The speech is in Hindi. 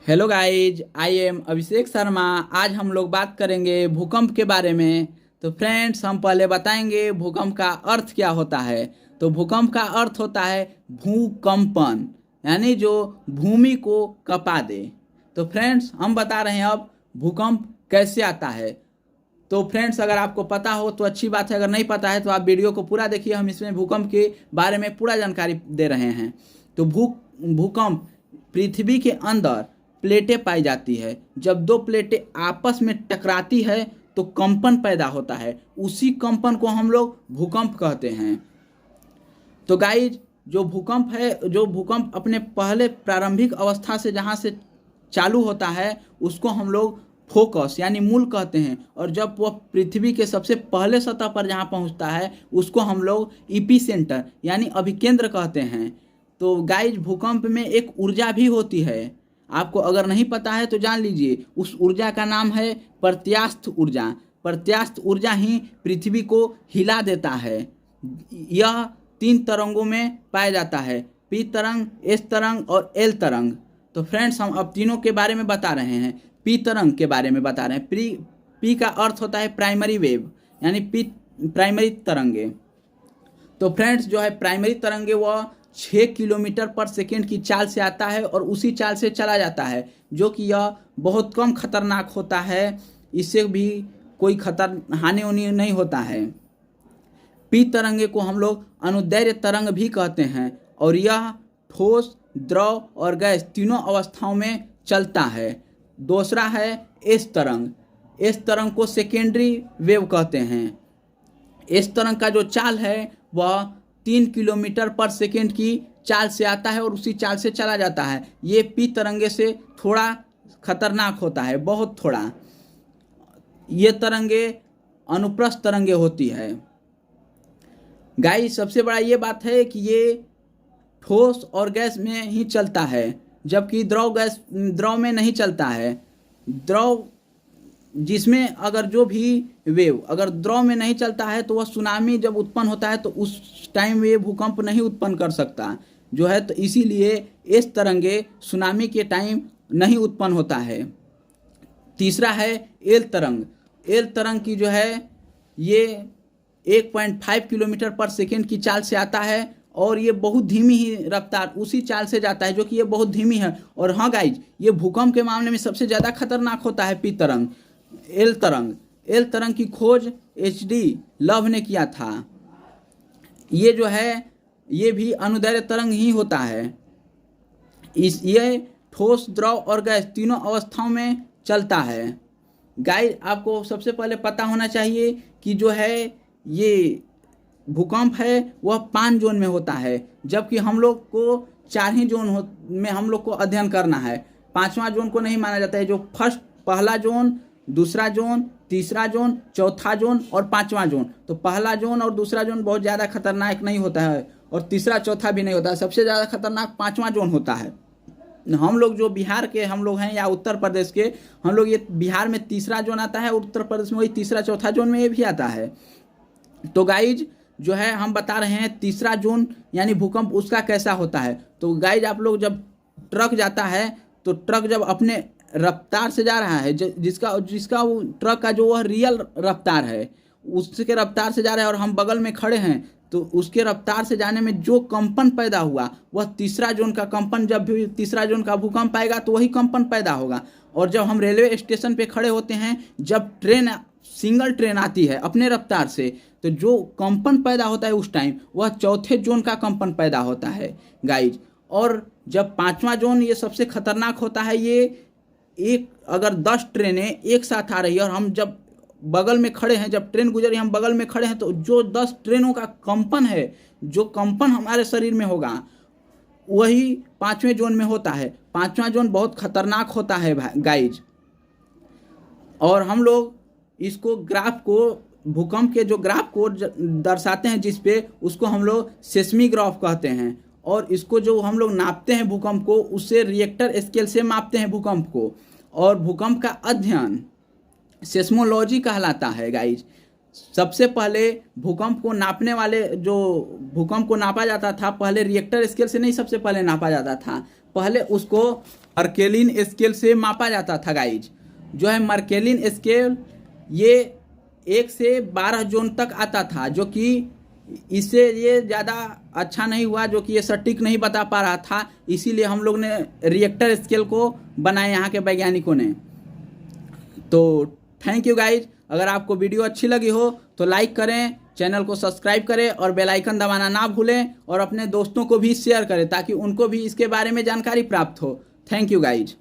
Hello guys, I am Abhishek Sharma. आज हम लोग बात करेंगे भूकंप के बारे में। तो फ्रेंड्स, हम पहले बताएंगे भूकंप का अर्थ क्या होता है। तो भूकंप का अर्थ होता है भूकंपन, यानी जो भूमि को कँपा दे। तो फ्रेंड्स, हम बता रहे हैं अब भूकंप कैसे आता है। तो फ्रेंड्स, अगर आपको पता हो तो अच्छी बात है, अगर नहीं पता है तो आप वीडियो को पूरा देखिए। हम इसमें भूकंप के बारे में पूरा जानकारी दे रहे हैं। तो भूकंप पृथ्वी के अंदर प्लेटें पाई जाती है। जब दो प्लेटें आपस में टकराती है तो कंपन पैदा होता है। उसी कंपन को हम लोग भूकंप कहते हैं। तो गाइज, जो भूकंप अपने पहले प्रारंभिक अवस्था से जहाँ से चालू होता है उसको हम लोग फोकस यानी मूल कहते हैं। और जब वह पृथ्वी के सबसे पहले सतह पर जहाँ पहुँचता है उसको हम लोग इपीसेंटर यानी अभिकेंद्र कहते हैं। तो गाइज, भूकंप में एक ऊर्जा भी होती है। आपको अगर नहीं पता है तो जान लीजिए, उस ऊर्जा का नाम है प्रत्यास्थ ऊर्जा। प्रत्यास्थ ऊर्जा ही पृथ्वी को हिला देता है। यह 3 तरंगों में पाया जाता है, पी तरंग, एस तरंग और एल तरंग। तो फ्रेंड्स, हम अब तीनों के बारे में बता रहे हैं। पी तरंग के बारे में बता रहे हैं। पी का अर्थ होता है प्राइमरी वेव, यानी प्राइमरी तरंगे। तो फ्रेंड्स, जो है प्राइमरी तरंगे वह 6 किलोमीटर पर सेकेंड की चाल से आता है और उसी चाल से चला जाता है, जो कि यह बहुत कम खतरनाक होता है। इससे भी कोई हानि उनी नहीं होता है। पी तरंगे को हम लोग अनुदैर्घ्य तरंग भी कहते हैं और यह ठोस, द्रव और गैस तीनों अवस्थाओं में चलता है। दूसरा है एस तरंग। एस तरंग को सेकेंडरी वेव कहते हैं। इस तरंग का जो चाल है वह 3 किलोमीटर पर सेकेंड की चाल से आता है और उसी चाल से चला जाता है। ये पी तरंगे से थोड़ा खतरनाक होता है, बहुत थोड़ा। ये तरंगे अनुप्रस्थ तरंगे होती है। गाइस, सबसे बड़ा ये बात है कि ये ठोस और गैस में ही चलता है, जबकि द्रव में नहीं चलता है। द्रव जिसमें अगर जो भी वेव अगर द्रव में नहीं चलता है तो वह सुनामी जब उत्पन्न होता है तो उस टाइम वे भूकंप नहीं उत्पन्न कर सकता जो है। तो इसीलिए इस तरंगे सुनामी के टाइम नहीं उत्पन्न होता है। तीसरा है एल तरंग। एल तरंग की जो है ये 1.5 किलोमीटर पर सेकेंड की चाल से आता है और ये बहुत धीमी ही रफ्तार उसी चाल से जाता है, जो कि ये बहुत धीमी है। और हाँ गाइज, ये भूकंप के मामले में सबसे ज़्यादा खतरनाक होता है पी तरंग। एल तरंग की खोज HD लव ने किया था। ये जो है ये भी अनुदैर्घ्य तरंग ही होता है। ये ठोस, द्रव और गैस तीनों अवस्थाओं में चलता है। गाइस, आपको सबसे पहले पता होना चाहिए कि जो है ये भूकंप है वह 5 जोन में होता है, जबकि हम लोग को 4 ही जोन में हम लोग को अध्ययन करना है। 5वां जोन को नहीं माना जाता है। जो पहला जोन, दूसरा जोन, तीसरा जोन, चौथा जोन और 5वां जोन। तो पहला जोन और दूसरा जोन बहुत ज़्यादा खतरनाक नहीं होता है और तीसरा चौथा भी नहीं होता है। सबसे ज़्यादा खतरनाक 5वां जोन होता है। हम लोग जो बिहार के हम लोग हैं या उत्तर प्रदेश के, हम लोग ये बिहार में तीसरा जोन आता है, उत्तर प्रदेश में वही तीसरा चौथा जोन में ये भी आता है। तो गाइज, जो है हम बता रहे हैं तीसरा जोन यानी भूकंप उसका कैसा होता है। तो गाइज, आप लोग जब ट्रक जाता है तो ट्रक जब अपने रफ्तार से जा रहा है, जिसका वो ट्रक का जो वह रियल रफ्तार है उसके रफ्तार से जा रहा है और हम बगल में खड़े हैं, तो उसके रफ्तार से जाने में जो कंपन पैदा हुआ वह तीसरा जोन का कंपन, जब भी तीसरा जोन का भूकंप आएगा तो वही कंपन पैदा होगा। और जब हम रेलवे स्टेशन पे खड़े होते हैं, जब सिंगल ट्रेन आती है अपने रफ्तार से, तो जो कंपन पैदा होता है उस टाइम वह चौथे जोन का कंपन पैदा होता है गाइज। और जब 5वां जोन ये सबसे खतरनाक होता है। ये अगर 10 ट्रेनें एक साथ आ रही है और हम जब बगल में खड़े हैं, जब ट्रेन गुजरी हम बगल में खड़े हैं, तो जो 10 ट्रेनों का कंपन है, जो कंपन हमारे शरीर में होगा वही 5वें जोन में होता है। 5वां जोन बहुत खतरनाक होता है गाइज। और हम लोग इसको भूकंप के जो ग्राफ को दर्शाते हैं जिस पे, उसको हम लोग सेस्मिग्राफ कहते हैं। और इसको जो हम लोग नापते हैं भूकंप को, उससे रिएक्टर स्केल से मापते हैं भूकंप को। और भूकंप का अध्ययन सेस्मोलॉजी कहलाता है गाइज। सबसे पहले भूकंप को नापा जाता था, पहले रिएक्टर स्केल से नहीं, सबसे पहले नापा जाता था। पहले उसको मर्केलिन स्केल से मापा जाता था गाइज। जो है मर्केलिन स्केल ये 1 से 12 जोन तक आता था, जो कि इससे ये ज़्यादा अच्छा नहीं हुआ, जो कि ये सटीक नहीं बता पा रहा था। इसीलिए हम लोग ने रिएक्टर स्केल को बनाए यहाँ के वैज्ञानिकों ने। तो थैंक यू गाइज। अगर आपको वीडियो अच्छी लगी हो तो लाइक करें, चैनल को सब्सक्राइब करें और बेल आइकन दबाना ना भूलें, और अपने दोस्तों को भी शेयर करें ताकि उनको भी इसके बारे में जानकारी प्राप्त हो। Thank you guys.